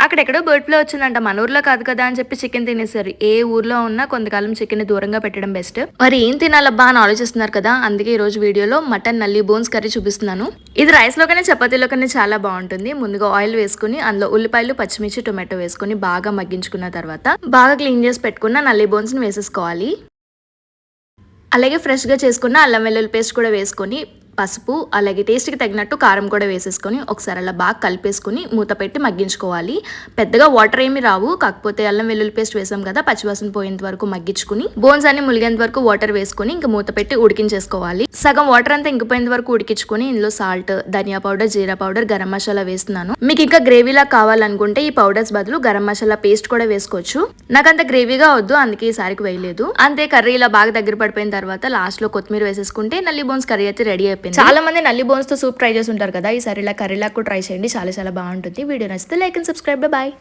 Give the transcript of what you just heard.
అక్కడెక్కడో bird flu వచ్చిందంట, మన ఊర్లో కాదు కదా అని చెప్పి చికెన్ తినేసారు. ఏ ఊర్లో ఉన్నా కొంతకాలం చికెన్ దూరంగా పెట్టడం బెస్ట్. మరి ఏం తినాలబ్బా అని ఆలోచిస్తున్నారు కదా, అందుకే ఈ రోజు వీడియోలో మటన్ నల్లి బోన్స్ కర్రీ చూపిస్తున్నాను. ఇది రైస్ లోకనే చపాతీలోకనే చాలా బాగుంటుంది. ముందుగా ఆయిల్ వేసుకుని అందులో ఉల్లిపాయలు, పచ్చిమిర్చి, టొమాటో వేసుకుని బాగా మగ్గించుకున్న తర్వాత బాగా క్లీన్ చేసి పెట్టుకున్న నల్లి బోన్స్ ని వేసేసుకోవాలి. అలాగే ఫ్రెష్ గా చేసుకున్న అల్లం వెల్లుల్లి పేస్ట్ కూడా వేసుకొని పసుపు అలాగే టేస్ట్కి తగినట్టు కారం కూడా వేసేసుకొని ఒకసారి అలా బాగా కలిపేసుకుని మూత పెట్టి మగ్గించుకోవాలి. పెద్దగా వాటర్ ఏమి రావు, కాకపోతే అల్లం వెల్లుల్లి పేస్ట్ వేసాం కదా, పచ్చివాసన పోయేంత వరకు మగ్గించుకుని బోన్స్ అన్ని ములిగేంత వరకు వాటర్ వేసుకుని ఇంకా మూత పెట్టి ఉడికించేసుకోవాలి. సగం వాటర్ అంతా ఇంకిపోయేంత వరకు ఉడికించుకుని ఇందులో సాల్ట్, ధనియా పౌడర్, జీరా పౌడర్, గరం మసాలా వేస్తున్నాను. మీకు ఇంకా గ్రేవీలా కావాలనుకుంటే ఈ పౌడర్స్ బదులు గరం మసాలా పేస్ట్ కూడా వేసుకోవచ్చు. నాకంత గ్రేవీగా వద్దు, అందుకే ఈసారికి వేయలేదు. అంతే, కర్రీ ఇలా బాగా దగ్గర పడిపోయిన తర్వాత లాస్ట్ లో కొత్తిమీర వేసేసుకుంటే నల్లి బోన్స్ కర్రీ అయితే రెడీ అయిపోయింది. చాలా మంది నల్లి బోన్స్ తో సూప్ ట్రై చేసి ఉంటారు కదా, ఈసారి ఇలా కర్రీలా కూడా ట్రై చేయండి, చాలా చాలా బాగుంటుంది. వీడియో నచ్చితే లైక్ అండ్ సబ్స్క్రైబ్. బాయ్.